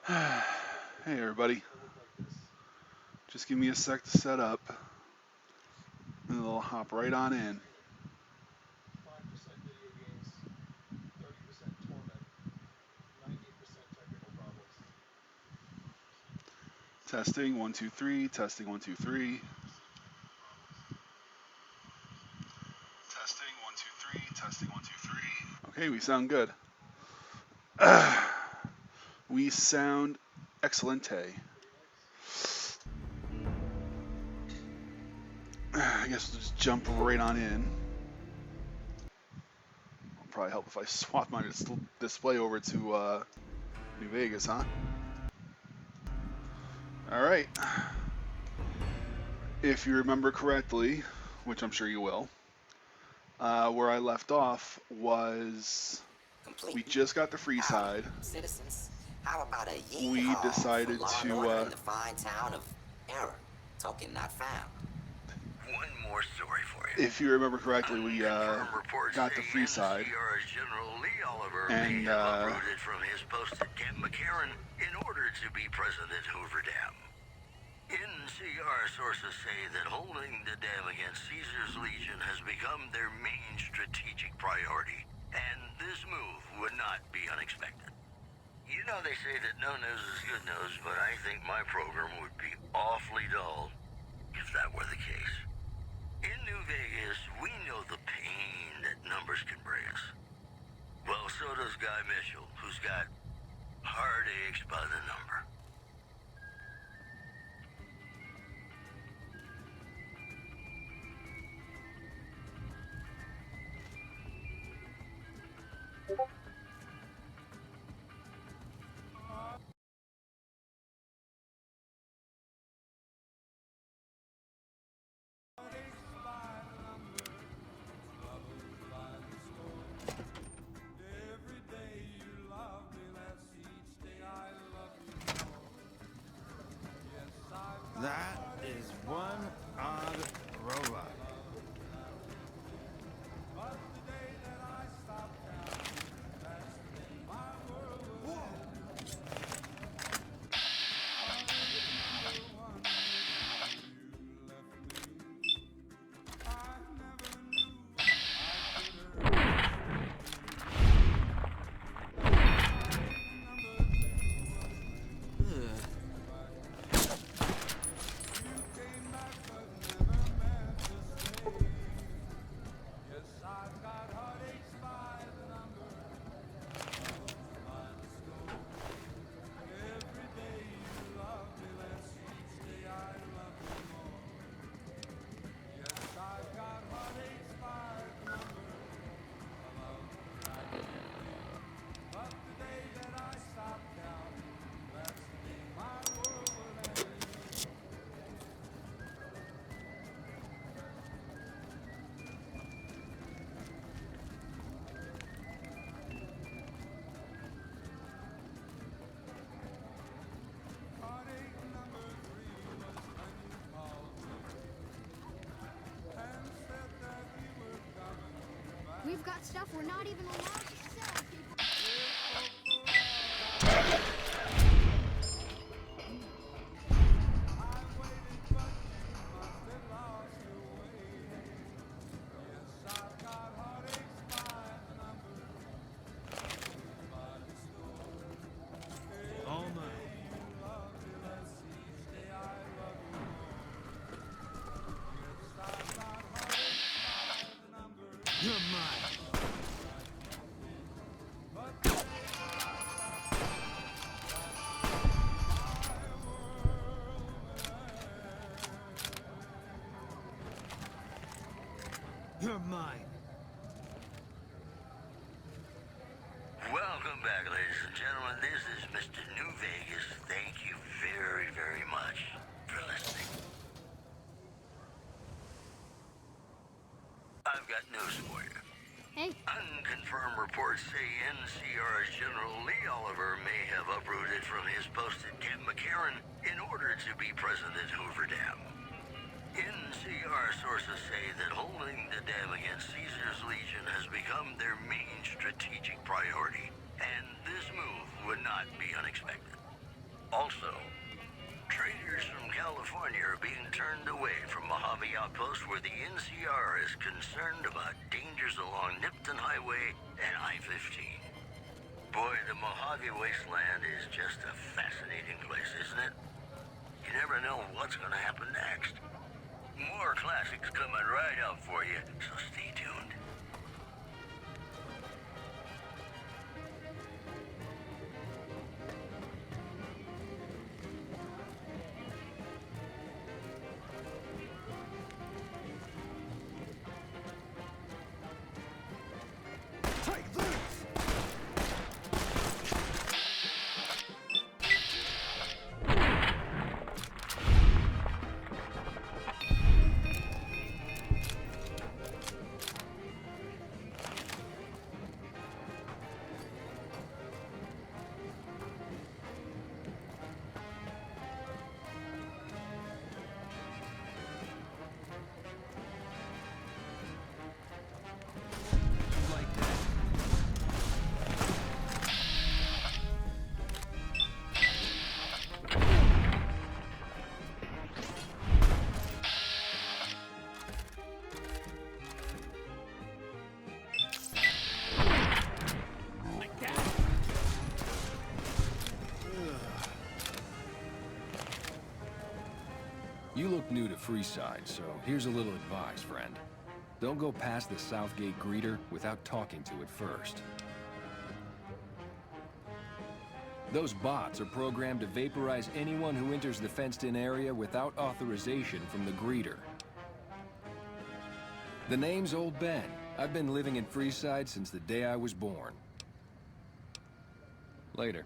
Hey everybody, just give me a sec to set up, and then I'll hop right on in. Testing 1 2 3. Testing 1 2 3. Testing 1 2 3. Testing 1 2 3. Okay, we sound good. We sound excelente. I guess we'll just jump right on in. It'll probably help if I swap my display over to New Vegas, huh? All right. If you remember correctly, which I'm sure you will, where I left off was we just got the free side. Citizens, how about a We yeehaw for decided law and to, order in the fine town of Error? Token not found. One more story for you. if you remember correctly, we Unconfirmed reports got the say free side, NCR's General Lee Oliver may and have uprooted from his post at Camp McCarran in order to be present at Hoover Dam. NCR sources say that holding the dam against Caesar's Legion has become their main strategic priority, and this move would not be unexpected. You know they say that no news is good news, but I think my program would be awfully dull if that were the case. In New Vegas, we know the pain that numbers can bring us. Well, so does Guy Mitchell, who's got heartaches by the number. That is one odd robot. We've got stuff we're not even allowed to sell, people. All mine. You're mine. You're mine. Welcome back, ladies and gentlemen. This is Mr. New Vegas. Thank you very, very much for listening. I've got news for you. Hey, Unconfirmed reports say NCR's General Lee Oliver may have uprooted from his post at Camp McCarran in order to be present at Hoover Dam. NCR sources say that holding the dam against Caesar's Legion has become their main strategic priority, and this move would not be unexpected. Also, traders from California are being turned away from Mojave Outpost where the NCR is concerned about dangers along Nipton Highway and I-15. Boy, the Mojave Wasteland is just a fascinating place, isn't it? You never know what's gonna happen next. More classics coming right up for you, so stay tuned. Take this! Like that. Like that. You look new to Freeside, so here's a little advice, friend. Don't go past the Southgate greeter without talking to it first. Those bots are programmed to vaporize anyone who enters the fenced-in area without authorization from the greeter. The name's Old Ben. I've been living in Freeside since the day I was born. Later.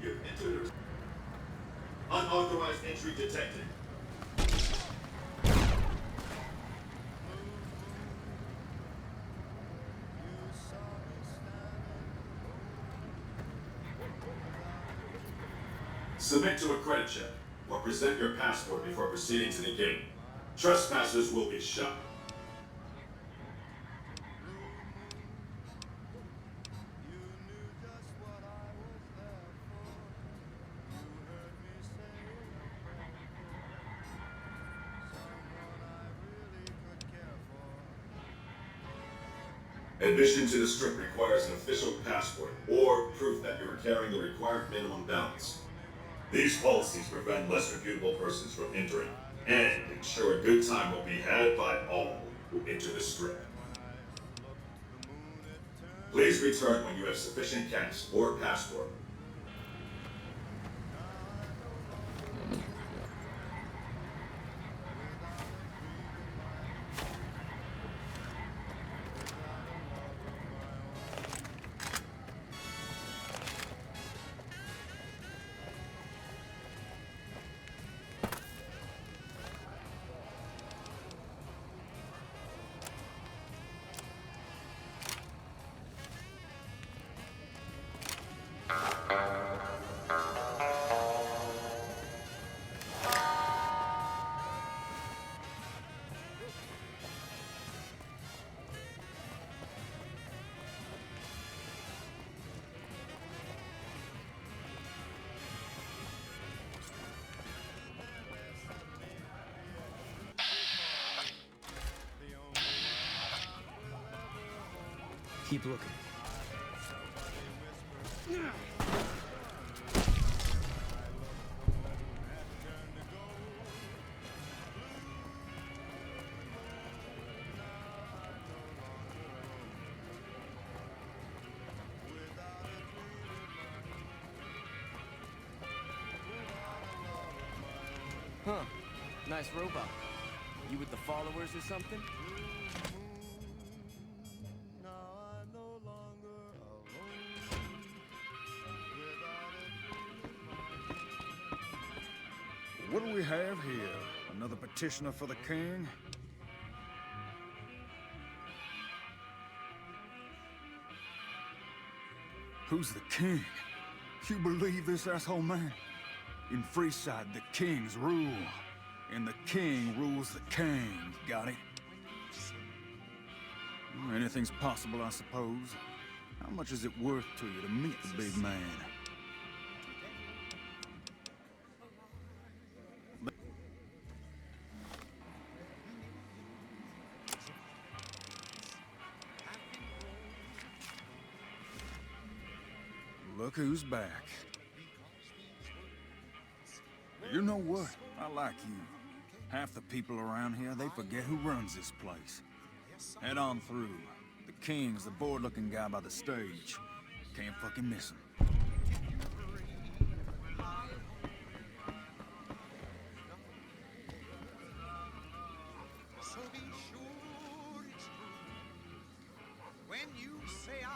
You've entered. Unauthorized entry detected. Submit to a credit check or present your passport before proceeding to the gate. Trespassers will be shot. Admission to the strip requires an official passport or proof that you are carrying the required minimum balance. These policies prevent less reputable persons from entering and ensure a good time will be had by all who enter the strip. Please return when you have sufficient cash or passport. Keep looking. Huh. Nice robot. You with the followers or something? What do we have here? Another petitioner for the king? Who's the king? You believe this, asshole man? In Freeside, the kings rule. And the king rules the king. Got it? Anything's possible, I suppose. How much is it worth to you to meet the big man? Look who's back. You know what? I like you. Half the people around here, they forget who runs this place. Head on through. The King's the bored-looking guy by the stage. Can't fucking miss him. So be sure it's true when you say I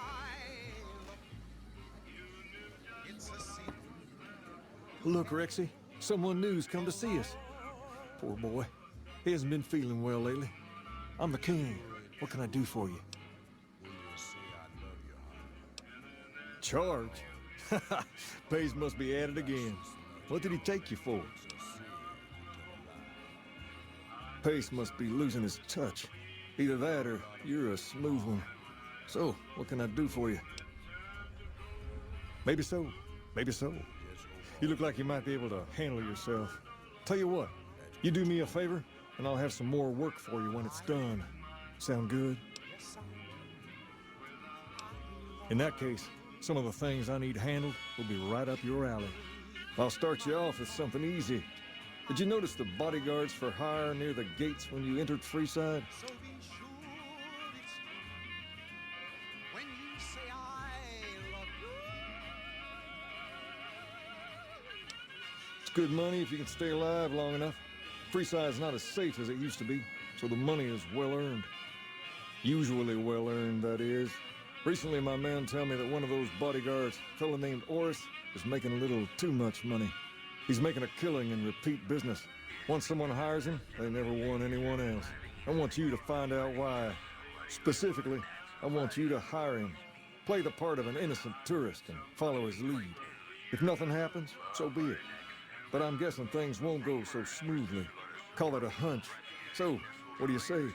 love you. It's a sin. Look, Rexy, someone new's come to see us. Poor boy. He hasn't been feeling well lately. I'm the King. What can I do for you? Charge? Pays must be at it again. What did he take you for? Pace must be losing his touch. Either that or you're a smooth one. So, what can I do for you? Maybe so. Maybe so. You look like you might be able to handle yourself. Tell you what, you do me a favor, and I'll have some more work for you when it's done. Sound good? In that case, some of the things I need handled will be right up your alley. I'll start you off with something easy. Did you notice the bodyguards for hire near the gates when you entered Freeside? So be sure it's true when you say I love you. It's good money if you can stay alive long enough. Freeside's not as safe as it used to be, so the money is well earned. Usually well earned, that is. Recently, my man tell me that one of those bodyguards, a fella named Oris, is making a little too much money. He's making a killing in repeat business. Once someone hires him, they never want anyone else. I want you to find out why. Specifically, I want you to hire him. Play the part of an innocent tourist and follow his lead. If nothing happens, so be it. But I'm guessing things won't go so smoothly. Call it a hunch. So, what do you say?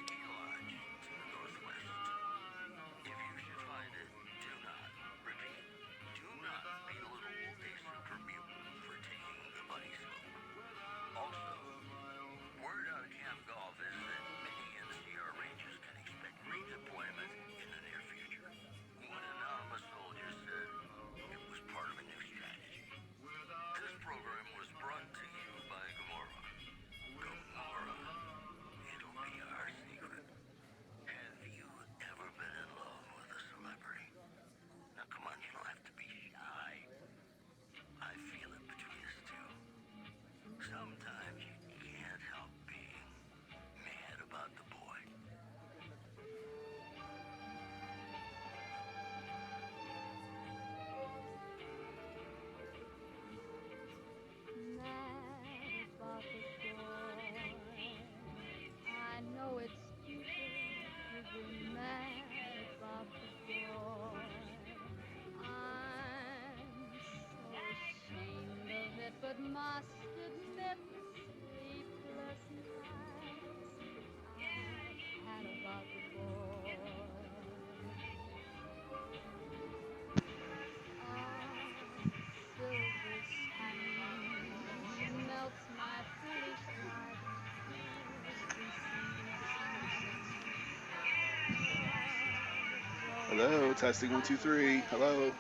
But must admit the sleepless nights I had about the boy. Silver stream melts my foolish heart. Hello, testing 1, 2, 3. Hello.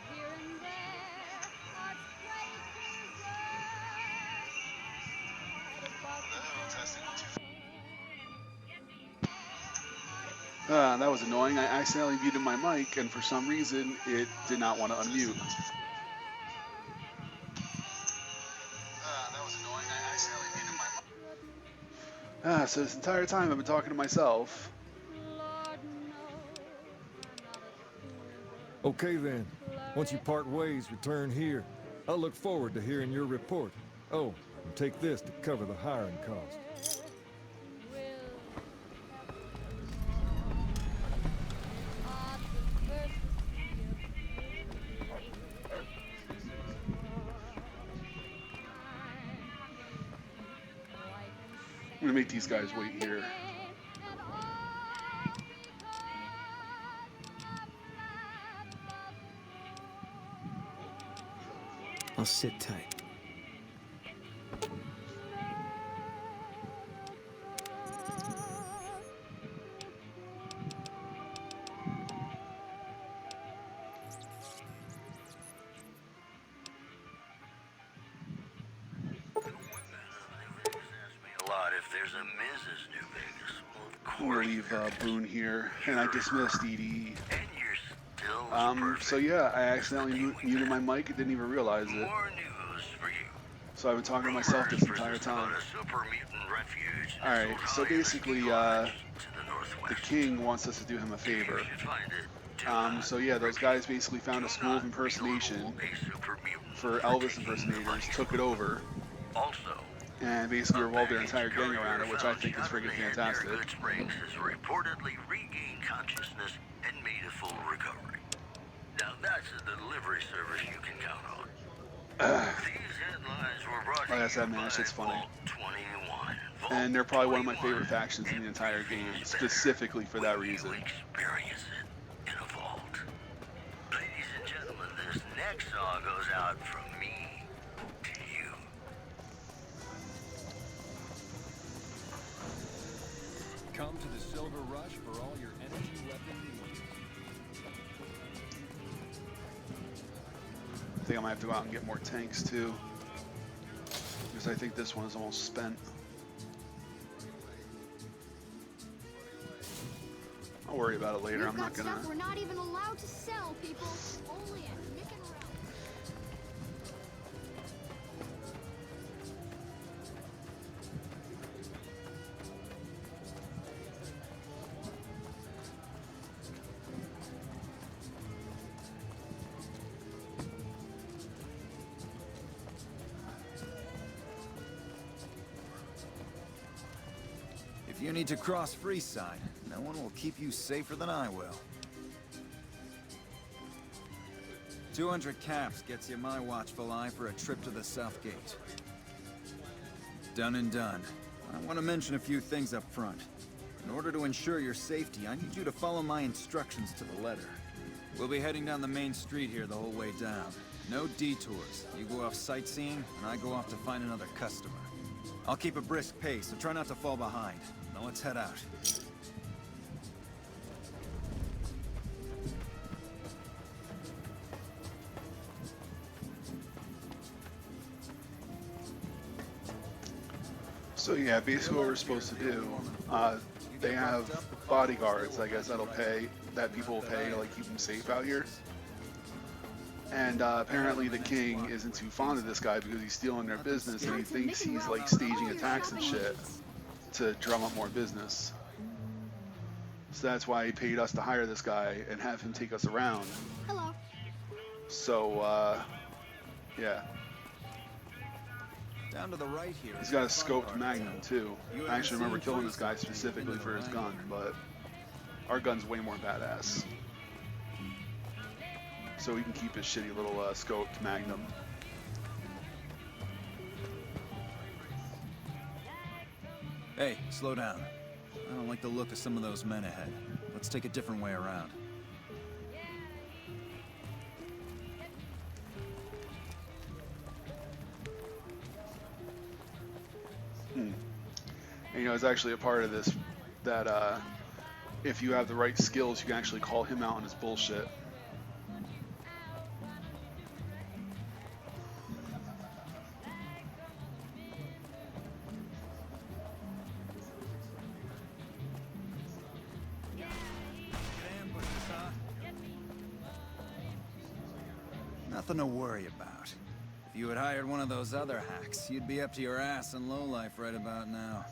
That was annoying. I accidentally muted my mic, and for some reason, it did not want to unmute. That was annoying. I accidentally muted my mic. So this entire time I've been talking to myself. Okay then. Once you part ways, return here. I'll look forward to hearing your report. Oh, and take this to cover the hiring cost. I'm gonna make these guys wait here. I'll sit tight. A lot if there's a Mrs. New Vegas. Well, of I'm gonna course leave there is. Boone here, and I dismissed EDE. And you're still So yeah, I accidentally muted my mic and didn't even realize it. More news for you. So I've been talking to myself this entire time. Alright, so basically, the king wants us to do him a favor. So yeah, those guys basically found a school of impersonation for Elvis impersonators, took it over, and basically revolved their entire gang around it, which I think is freaking fantastic. Springs has reportedly regained consciousness and made a full recovery. Now that's a delivery service you can count on. These headlines were brought Like I said, to you man, that shit's by funny. Vault 21. And they're probably one of my favorite factions in the entire game, specifically for that reason. Experience it in a vault. Ladies and gentlemen, this next song goes out from me to you. Come to the Silver Rush for all your energy weapon needs. I think I might have to go out and get more tanks too, because I think this one is almost spent. I'll worry about it later. We've I'm not got gonna. stuff we're not even allowed to sell, people. Only at Nick and Ralph. If you need to cross Freeside, no one will keep you safer than I will. 200 caps gets you my watchful eye for a trip to the South Gate. Done and done. I want to mention a few things up front. In order to ensure your safety, I need you to follow my instructions to the letter. We'll be heading down the main street here the whole way down. No detours. You go off sightseeing, and I go off to find another customer. I'll keep a brisk pace, so try not to fall behind. Now let's head out. So yeah, basically what we're supposed to do, they have bodyguards, I guess that people will pay to like keep them safe out here. And apparently the king isn't too fond of this guy because he's stealing their business and he thinks he's like staging attacks and shit to drum up more business. So that's why he paid us to hire this guy and have him take us around. Hello. So, yeah. Down to the right here. He's got a scoped Magnum too. I actually remember killing this guy specifically for his gun, but our gun's way more badass. So he can keep his shitty little scoped Magnum. Hey, slow down. I don't like the look of some of those men ahead. Let's take a different way around. And you know, it's actually a part of this that if you have the right skills, you can actually call him out on his bullshit. Nothing to worry about. If you had hired one of those other hacks, you'd be up to your ass in lowlife right about now.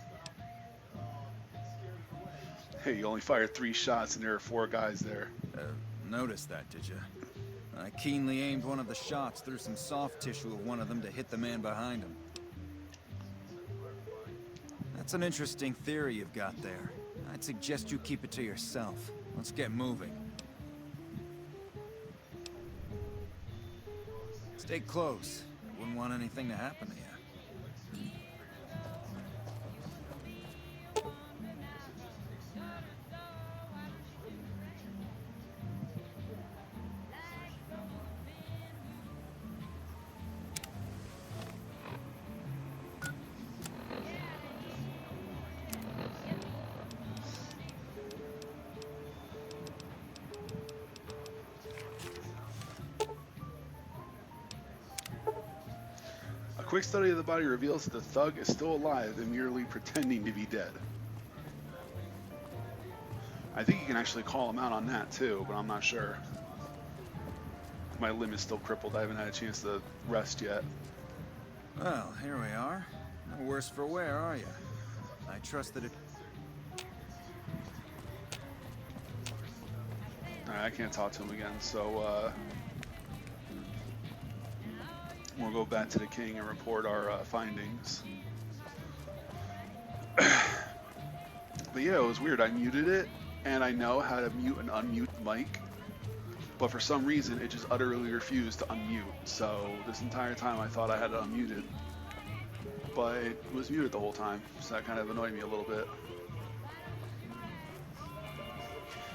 Hey, you only fired 3 shots and there are 4 guys there. Noticed that, did you? I keenly aimed one of the shots through some soft tissue of one of them to hit the man behind him. That's an interesting theory you've got there. I'd suggest you keep it to yourself. Let's get moving. Stay close. I wouldn't want anything to happen to you. quick study of the body reveals that the thug is still alive and merely pretending to be dead. I think you can actually call him out on that too, but I'm not sure. My limb is still crippled. I haven't had a chance to rest yet. Well, here we are. No worse for wear, are you? I trust that it... Alright, I can't talk to him again, so we'll go back to the king and report our findings. But yeah, it was weird. I muted it, and I know how to mute and unmute the mic, but for some reason it just utterly refused to unmute. So this entire time I thought I had it unmuted, but it was muted the whole time, so that kind of annoyed me a little bit.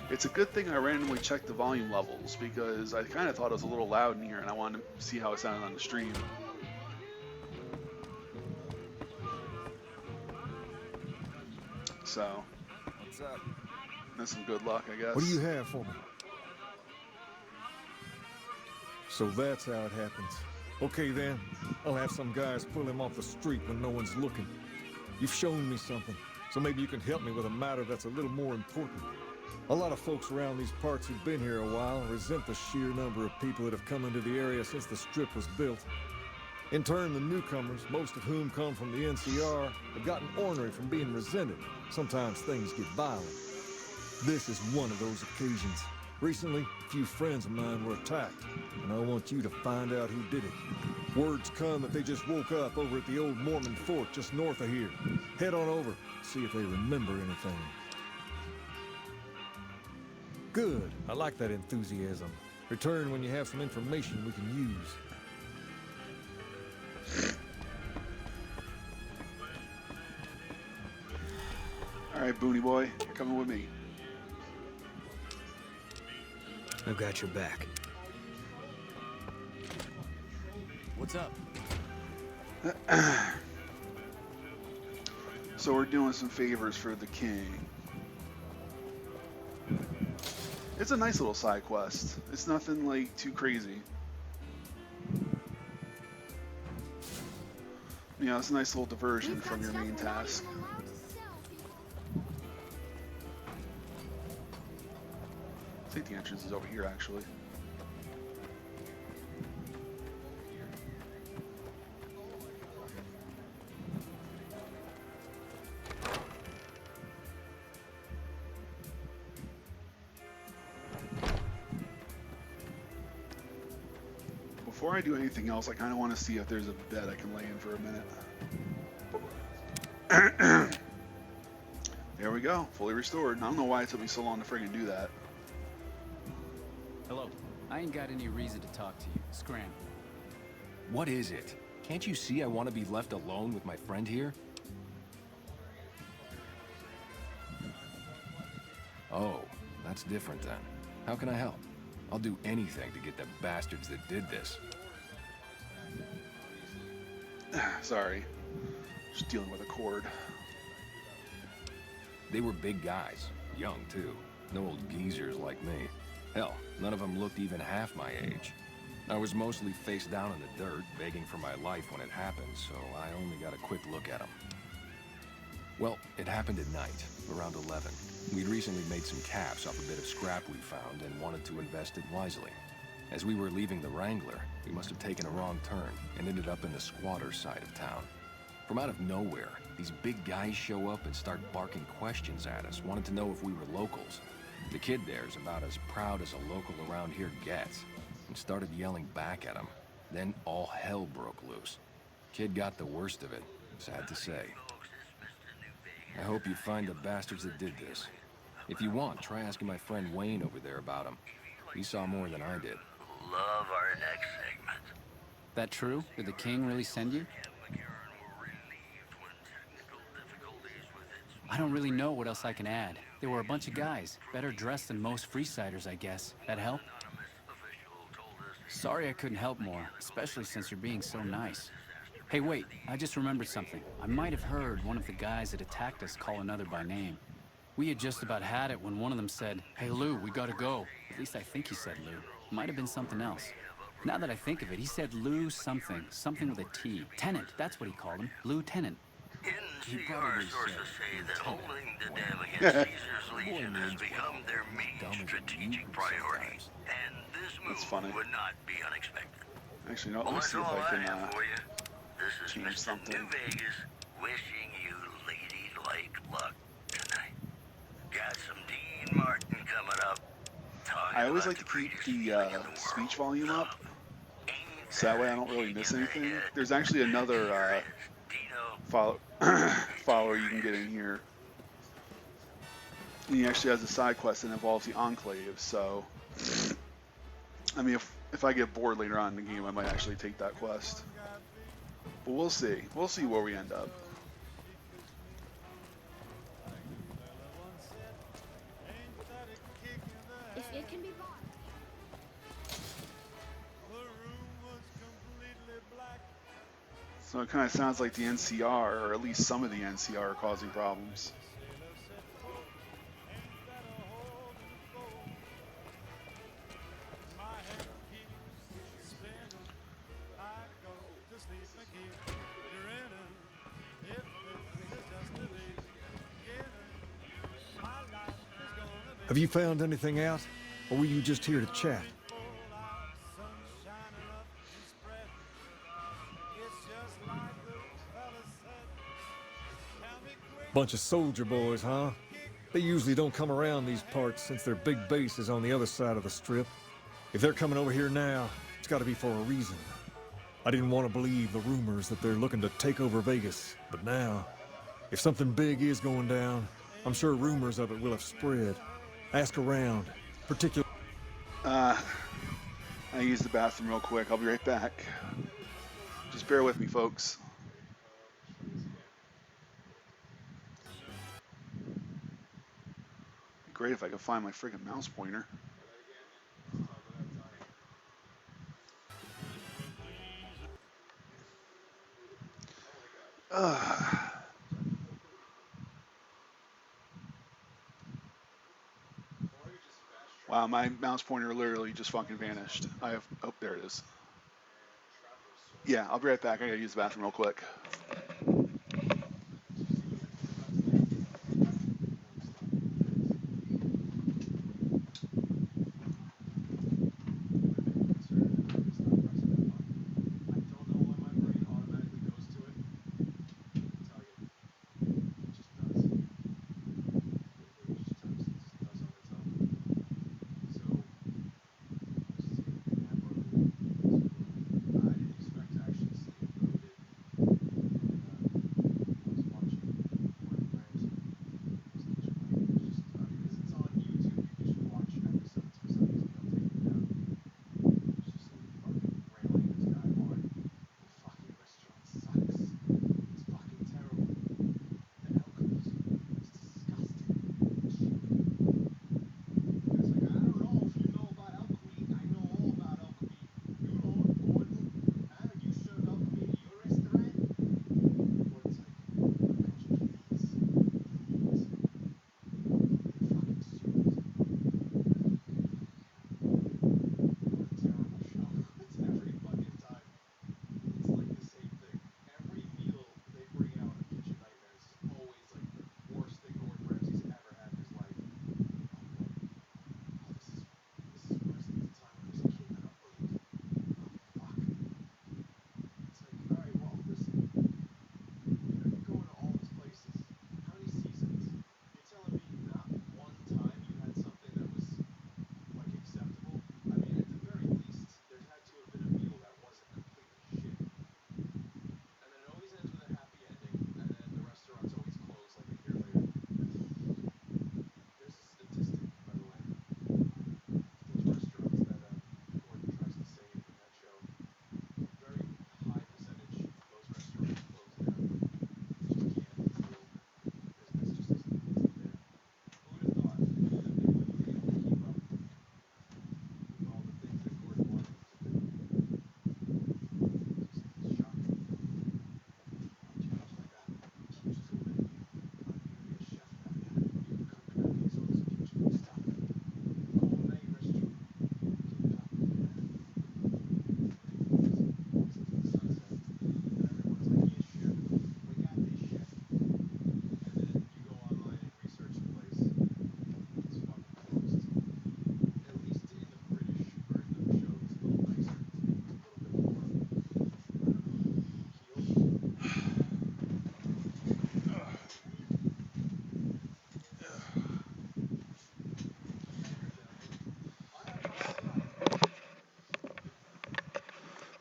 It's a good thing I randomly checked the volume levels, because I kind of thought it was a little loud in here and I wanted to see how it sounded on the stream. So, What's up? that's some good luck, I guess. What do you have for me? So that's how it happens. Okay then, I'll have some guys pull him off the street when no one's looking. You've shown me something, so maybe you can help me with a matter that's a little more important. A lot of folks around these parts who've been here a while resent the sheer number of people that have come into the area since the strip was built. In turn, the newcomers, most of whom come from the NCR, have gotten ornery from being resented. Sometimes things get violent. This is one of those occasions. Recently, a few friends of mine were attacked, and I want you to find out who did it. Words come that they just woke up over at the old Mormon fort just north of here. Head on over, see if they remember anything. Good. I like that enthusiasm. Return when you have some information we can use. Alright, Booney boy, you're coming with me. I've got your back. What's up? So we're doing some favors for the king. It's a nice little side quest. It's nothing like too crazy. You know, it's a nice little diversion from your main task. I think the entrance is over here, actually. Before I do anything else, I kind of want to see if there's a bed I can lay in for a minute. There we go, fully restored. I don't know why it took me so long to friggin' do that. Hello. I ain't got any reason to talk to you. Scram. What is it? Can't you see I want to be left alone with my friend here? Oh, that's different then. How can I help? I'll do anything to get the bastards that did this. Sorry. Just dealing with a cord. They were big guys. Young, too. No old geezers like me. Hell, none of them looked even half my age. I was mostly face down in the dirt, begging for my life when it happened, so I only got a quick look at them. Well, it happened at night, around 11. We'd recently made some caps off a bit of scrap we found and wanted to invest it wisely. As we were leaving the Wrangler, we must have taken a wrong turn and ended up in the squatter side of town. From out of nowhere, these big guys show up and start barking questions at us, wanted to know if we were locals. The kid there's about as proud as a local around here gets, and started yelling back at him. Then all hell broke loose. Kid got the worst of it, sad to say. I hope you find the bastards that did this. If you want, try asking my friend Wayne over there about him. He saw more than I did. Love our next segment. That true? Did the king really send you? I don't really know what else I can add. They were a bunch of guys, better dressed than most Freesiders, I guess. That help? Sorry I couldn't help more, especially since you're being so nice. Hey, wait, I just remembered something. I might have heard one of the guys that attacked us call another by name. We had just about had it when one of them said, "Hey Lou, we gotta go." At least I think he said Lou. Might have been something else. Now that I think of it, he said Lou something. Something with a T. Tenant, that's what he called him. Lieutenant. NCR sources say that holding the dam against Caesar's Legion has become their main strategic priority. And this move would not be unexpected. Actually, no, let Well, me that's see if all I I can have for you. This is change Mr. something. New Vegas wishing you lady-like luck tonight. Got some Dean Martin coming up. I always like to keep the speech volume up, so that way I don't really miss anything. There's actually another follower you can get in here. And he actually has a side quest that involves the Enclave, so I mean, if I get bored later on in the game, I might actually take that quest. But we'll see. We'll see where we end up. If it can be bought. So it kind of sounds like the NCR, or at least some of the NCR, are causing problems. Have you found anything out? Or were you just here to chat? Bunch of soldier boys, huh? They usually don't come around these parts since their big base is on the other side of the strip. If they're coming over here now, it's gotta be for a reason. I didn't want to believe the rumors that they're looking to take over Vegas, but now, if something big is going down, I'm sure rumors of it will have spread. Ask around, particularly. I use the bathroom real quick. I'll be right back. Just bear with me, folks. Great if I could find my friggin' mouse pointer. Wow, my mouse pointer literally just fucking vanished. Oh, there it is. Yeah, I'll be right back. I gotta use the bathroom real quick.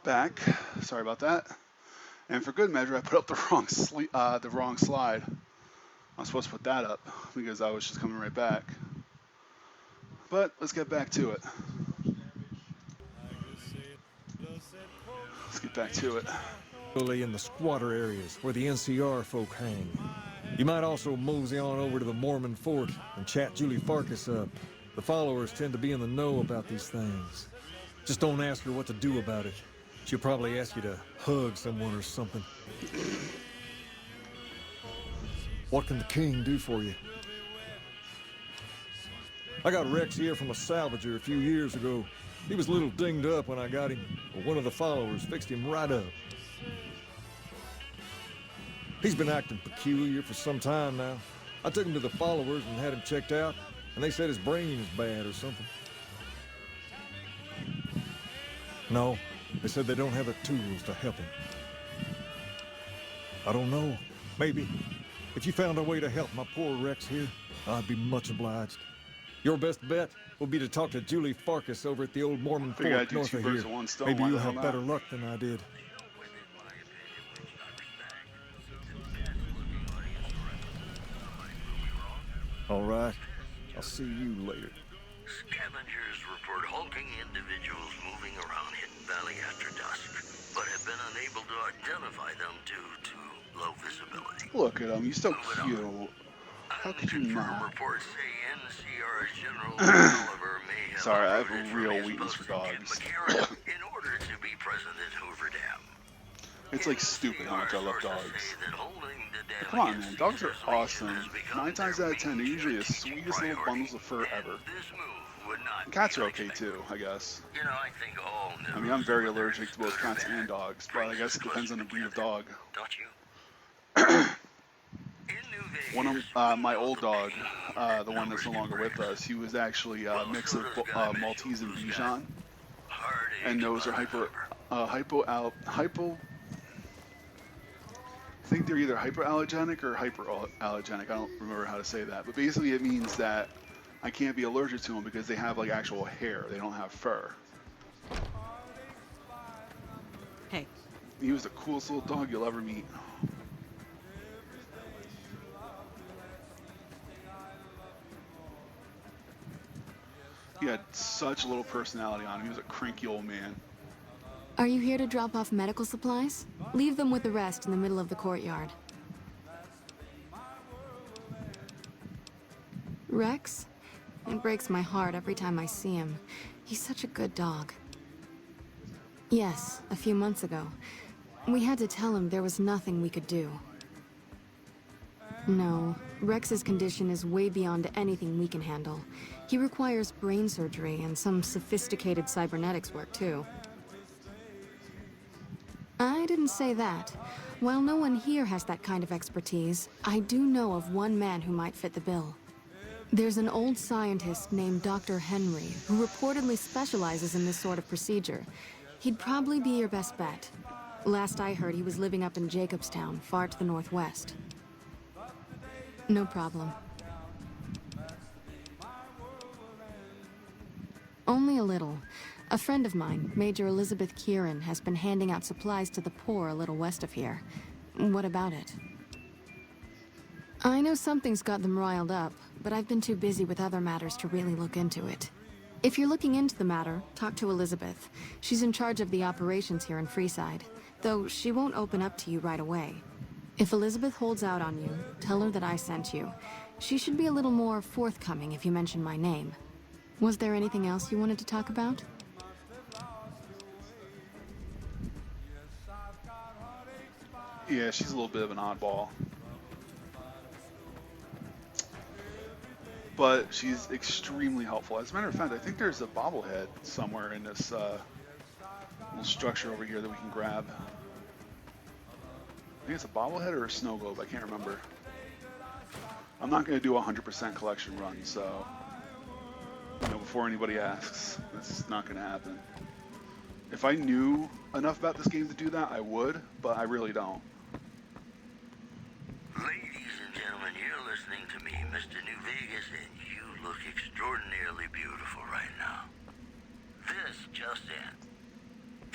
back. Sorry about that. And for good measure, I put up the wrong slide. I was supposed to put that up because I was just coming right back. But let's get back to it. Let's get back to it. In the squatter areas where the NCR folk hang. You might also mosey on over to the Mormon fort and chat Julie Farkas up. The followers tend to be in the know about these things. Just don't ask her what to do about it. She'll probably ask you to hug someone or something. What can the king do for you? I got Rex here from a salvager a few years ago. He was a little dinged up when I got him, but one of the followers fixed him right up. He's been acting peculiar for some time now. I took him to the followers and had him checked out, and they said his brain is bad or something. No, they said they don't have the tools to help him. I don't know. Maybe. If you found a way to help my poor Rex here, I'd be much obliged. Your best bet will be to talk to Julie Farkas over at the old Mormon fort north of here. Maybe you'll have better luck than I did. All right. I'll see you later. Scavengers report hulking individuals moving around Hidden Valley after dusk, but have been unable to identify them due to low visibility. Look at him. He's so cute. How could you not? Reports say NCR's General Oliver may have Sorry, I have a real weakness for dogs. in order to be present at Hoover Dam. It's like stupid how much I love dogs. Come on, man. Dogs are awesome. 9 times out of 10, they're usually the sweetest little bundles of fur ever. Cats are okay too, I guess. I mean, I'm very allergic to both cats and dogs, but I guess it depends on the breed of dog. One of my old dog, the one that's no longer with us, he was actually a mix of Maltese and Bichon, and those are I think they're either hyperallergenic or hyperallergenic. I don't remember how to say that, but basically it means that I can't be allergic to them because they have like actual hair. They don't have fur. Hey. He was the coolest little dog you'll ever meet. He had such little personality on him. He was a cranky old man. Are you here to drop off medical supplies? Leave them with the rest in the middle of the courtyard. Rex? It breaks my heart every time I see him. He's such a good dog. Yes, a few months ago. We had to tell him there was nothing we could do. No, Rex's condition is way beyond anything we can handle. He requires brain surgery and some sophisticated cybernetics work, too. I didn't say that. While no one here has that kind of expertise, I do know of one man who might fit the bill. There's an old scientist named Dr. Henry, who reportedly specializes in this sort of procedure. He'd probably be your best bet. Last I heard, he was living up in Jacobstown, far to the northwest. No problem. Only a little. A friend of mine, Major Elizabeth Kieran, has been handing out supplies to the poor a little west of here. What about it? I know something's got them riled up, but I've been too busy with other matters to really look into it. If you're looking into the matter, talk to Elizabeth. She's in charge of the operations here in Freeside, though she won't open up to you right away. If Elizabeth holds out on you, tell her that I sent you. She should be a little more forthcoming if you mention my name. Was there anything else you wanted to talk about? Yeah, she's a little bit of an oddball. But she's extremely helpful. As a matter of fact, I think there's a bobblehead somewhere in this little structure over here that we can grab. I think it's a bobblehead or a snow globe, I can't remember. I'm not going to do a 100% collection run, so, you know, before anybody asks, that's not going to happen. If I knew enough about this game to do that, I would, but I really don't. Ladies and gentlemen, you're listening to me, Mr. New Vegas, and you look extraordinarily beautiful right now. This just in.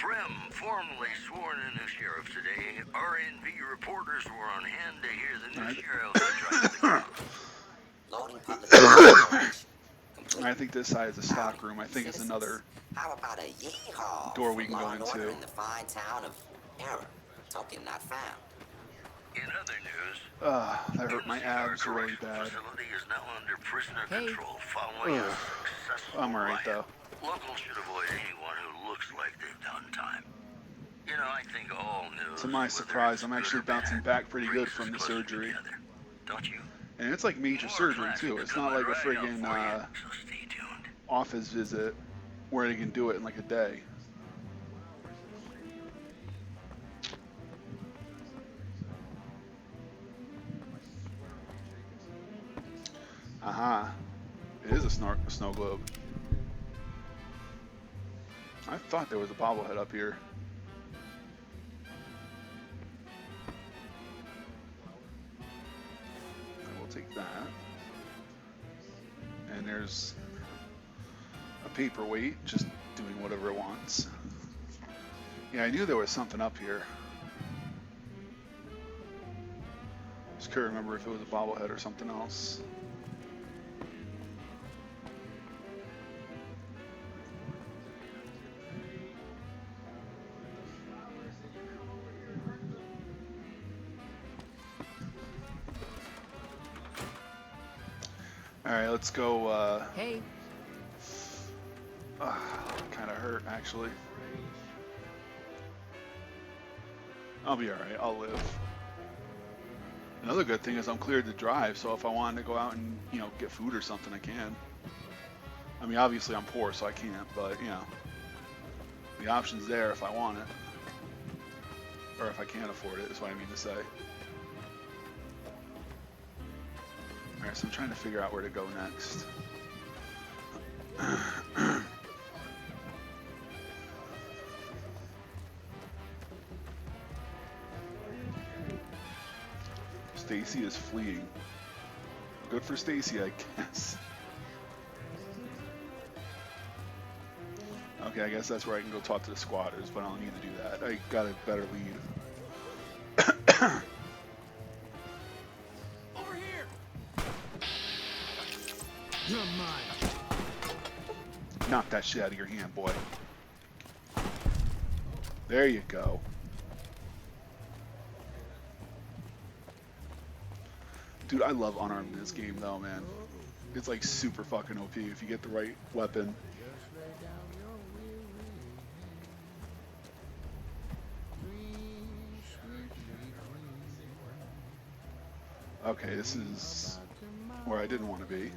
Prem formally sworn in as sheriff today. RNV reporters were on hand to hear the new sheriff address the crowd. Loading public transportation. I think this side is a stock room. I think it's another How about a yeehaw door we can for go law and order into. in the fine town of Error, token not found. In other news, That hurt my abs really bad. facility is now under prisoner control following a successful I'm alright riot. though. Locals should avoid anyone who looks like they've done time. You know, I think all news, To my surprise, I'm actually bouncing back pretty good from the surgery. don't you? And it's like major surgery too. It's not like a friggin' office visit where they can do it in like a day. Aha. It is a snow globe. I thought there was a bobblehead up here. I will take that. And there's a paperweight just doing whatever it wants. Yeah, I knew there was something up here. Just couldn't remember if it was a bobblehead or something else. Alright, let's go, Hey. Kinda hurt, actually. I'll be alright, I'll live. Another good thing is I'm cleared to drive, so if I wanted to go out and, you know, get food or something, I can. I mean, obviously I'm poor, so I can't, but, you know, the option's there if I want it. Or if I can't afford it, is what I mean to say. Alright, so I'm trying to figure out where to go next. Stacy is fleeing. Good for Stacy, I guess. Okay, I guess that's where I can go talk to the squatters, but I don't need to do that. I got a better lead. Over here. You're mine. Knock that shit out of your hand, boy. There you go. Dude, I love unarmed in this game though, man. It's like super fucking OP if you get the right weapon. Okay, this is where I didn't want to be.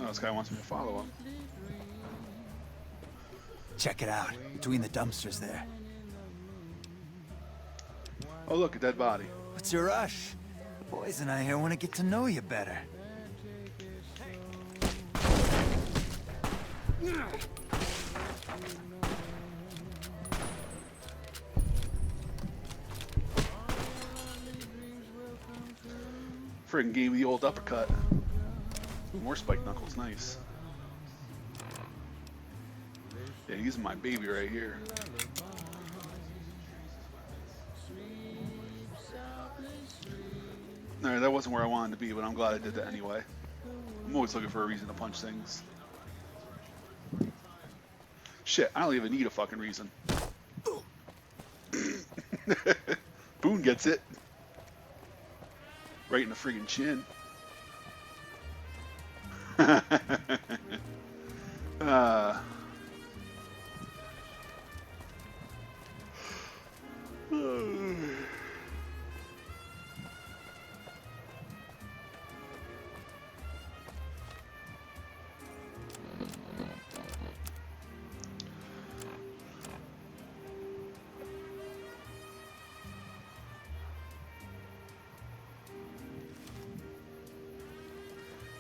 Oh, this guy wants me to follow him. Check it out, between the dumpsters there. Oh look, a dead body. What's your rush? Boys and I here want to get to know you better. Friggin' gave me the old uppercut. More spike knuckles, nice. Yeah, he's my baby right here. Alright, that wasn't where I wanted to be, but I'm glad I did that anyway. I'm always looking for a reason to punch things. Shit, I don't even need a fucking reason. Boone gets it. Right in the friggin' chin.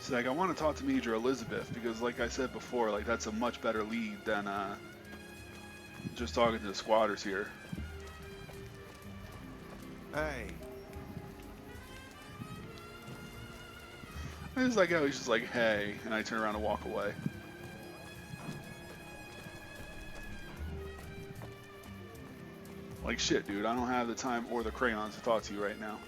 So, like, I want to talk to Major Elizabeth because, like I said before, like that's a much better lead than just talking to the squatters here. Hey. I just like how he's just like, hey, and I turn around and walk away. Like, shit, dude, I don't have the time or the crayons to talk to you right now.